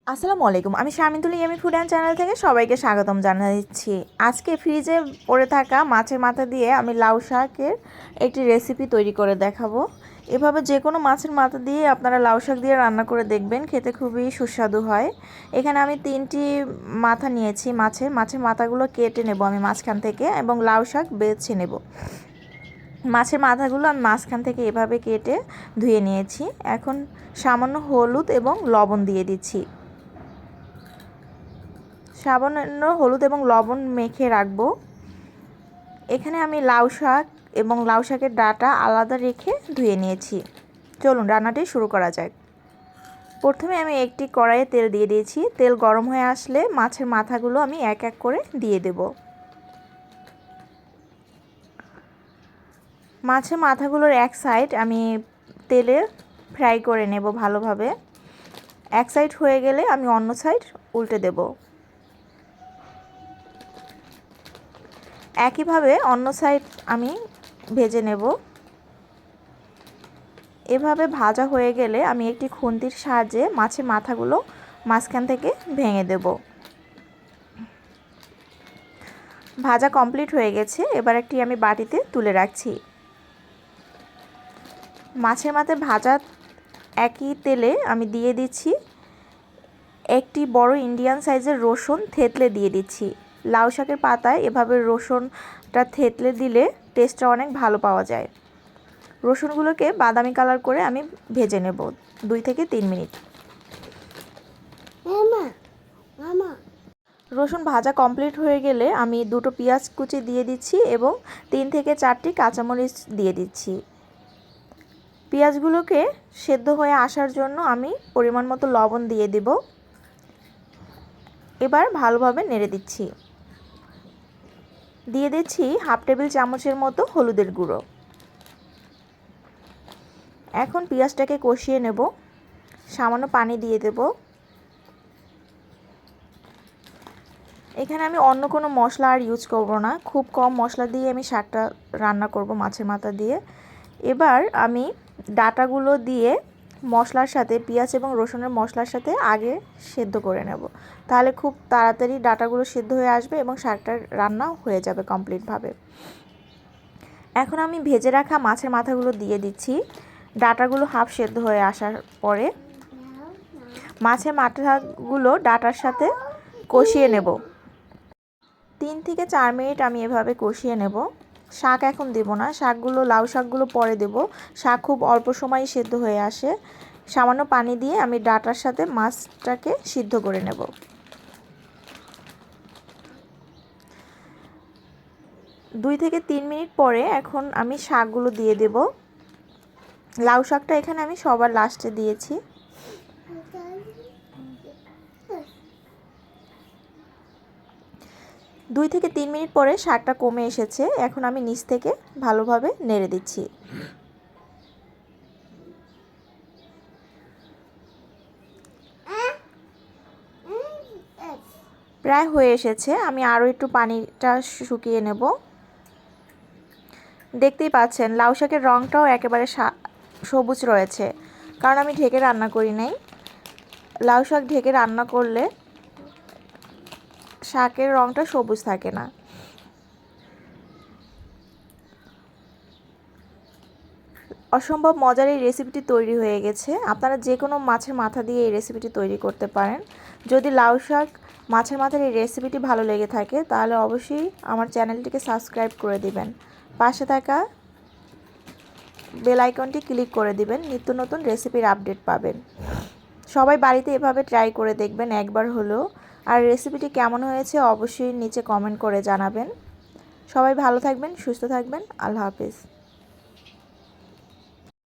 আসসালামু আলাইকুম। আমি শামিতুল ইয়ামি ফুড অ্যান্ড চ্যানেল থেকে সবাইকে স্বাগতম জানাচ্ছি। আজকে ফ্রিজে পড়ে থাকা মাছের মাথা দিয়ে আমি লাউ শাকের একটি রেসিপি তৈরি করে দেখাবো। এভাবে যে কোনো মাছের মাথা দিয়ে আপনারা লাউ শাক দিয়ে রান্না করে দেখবেন, খেতে খুবই সুস্বাদু হয়। এখানে আমি 3টি মাথা নিয়েছি মাছের মাথাগুলো কেটে নেব আমি মাঝখান থেকে এবং লাউ শাক বেছে নেব। মাছের মাথাগুলো আমি মাঝখান থেকে এভাবে কেটে ধুয়ে নিয়েছি। এখন সামান্য হলুদ এবং লবণ দিয়ে দিচ্ছি। সামান্য হলুদ এবং লবণ মেখে রাখবো। এখানে আমি লাউ শাক এবং লাউ শাকের ডাঁটা আলাদা রেখে ধুয়ে নিয়েছি। চলুন রান্নাটি শুরু করা যাক। প্রথমে আমি একটি কড়াইয়ে তেল দিয়ে দিয়েছি। তেল গরম হয়ে আসলে মাছের মাথাগুলো আমি এক এক করে দিয়ে দেব। মাছের মাথাগুলোর এক সাইড আমি তেলে ফ্রাই করে নেব ভালোভাবে। এক সাইড হয়ে গেলে আমি অন্য সাইড উল্টে দেব। একইভাবে অন্য সাইড আমি ভেজে নেব। এভাবে ভাজা হয়ে গেলে আমি একটি খুন্তির সাহায্যে মাছের মাথাগুলো মাঝখান থেকে ভেঙে দেব। ভাজা কমপ্লিট হয়ে গেছে। এবার একটি আমি বাটিতে তুলে রাখছি। মাছের মাথা ভাজা একই তেলে আমি দিয়ে দিচ্ছি একটি বড় ইন্ডিয়ান সাইজের রসুন থেতলে দিয়ে দিচ্ছি। লাউ শাকের পাতায় এভাবে রসুনটা থেতলে দিলে টেস্টটা অনেক ভালো পাওয়া যায়। রসুনগুলোকে বাদামি কালার করে আমি ভেজে নেব 2 থেকে 3 মিনিট। রসুন ভাজা কমপ্লিট হয়ে গেলে আমি 2টো পেঁয়াজ কুচি দিয়ে দিচ্ছি এবং 3 থেকে 4টি কাঁচামরিচ দিয়ে দিচ্ছি। পেঁয়াজগুলোকে সেদ্ধ হয়ে আসার জন্য আমি পরিমাণ মতো লবণ দিয়ে দেব। এবার ভালোভাবে নেড়ে দিচ্ছি। দিয়ে দিচ্ছি হাফ টেবিল চামচের মতো হলুদের গুঁড়ো। এখন পেঁয়াজটাকে কষিয়ে নেব। সামান্য পানি দিয়ে দেব। এখানে আমি অন্য কোনো মশলা আর ইউজ করব না, খুব কম মশলা দিয়ে আমি শাকটা রান্না করব মাছের মাথা দিয়ে। এবার আমি ডাঁটাগুলো দিয়ে মশলার সাথে পেঁয়াজ এবং রসুনের মশলার সাথে আগে সেদ্ধ করে নেব। তাহলে খুব তাড়াতাড়ি ডাঁটাগুলো সেদ্ধ হয়ে আসবে এবং শাকটা রান্না হয়ে যাবে কমপ্লিটভাবে। এখন আমি ভেজে রাখা মাছের মাথাগুলো দিয়ে দিচ্ছি। ডাঁটাগুলো হাফ সেদ্ধ হয়ে আসার পরে মাছের মাথাগুলো ডাঁটার সাথে কষিয়ে নেব। 3 থেকে 4 মিনিট আমি এভাবে কষিয়ে নেব। শাক এখন দেব না, শাকগুলো লাউ শাকগুলো পরে দেব। শাক খুব অল্প সময়ই সেদ্ধ হয়ে আসে। সামান্য পানি দিয়ে আমি ডাঁটার সাথে মাছটাকে সিদ্ধ করে নেব। দুই থেকে 3 মিনিট পরে এখন আমি শাকগুলো দিয়ে দেব। লাউ শাকটা এখানে আমি সবার লাস্টে দিয়েছি। দুই থেকে 3 মিনিট পরে শাকটা কমে এসেছে। এখন আমি নিচ থেকে ভালোভাবে নেড়ে দিচ্ছি। প্রায় হয়ে এসেছে। আমি আরও একটু পানিটা শুকিয়ে নেব। দেখতেই পাচ্ছেন লাউ শাকের রঙটাও একেবারে সবুজ রয়েছে, কারণ আমি ঢেকে রান্না করি নাই। লাউ শাক ঢেকে রান্না করলে শাকের রঙটা সবুজ থাকে না। অসম্ভব মজার এই রেসিপিটি তৈরি হয়ে গেছে। আপনারা যে কোনো মাছের মাথা দিয়ে এই রেসিপিটি তৈরি করতে পারেন। যদি লাউ শাক মাছের মাথার এই রেসিপিটি ভালো লেগে থাকে তাহলে অবশ্যই আমার চ্যানেলটিকে সাবস্ক্রাইব করে দিবেন। পাশে থাকা বেল আইকনটি ক্লিক করে দিবেন, নিত্য নতুন রেসিপির আপডেট পাবেন। সবাই বাড়িতে এভাবে ট্রাই করে দেখবেন একবার হলেও। আর রেসিপিটি কেমন হয়েছে অবশ্যই নিচে কমেন্ট করে জানাবেন। সবাই ভালো থাকবেন, সুস্থ থাকবেন। আল্লাহ হাফেজ।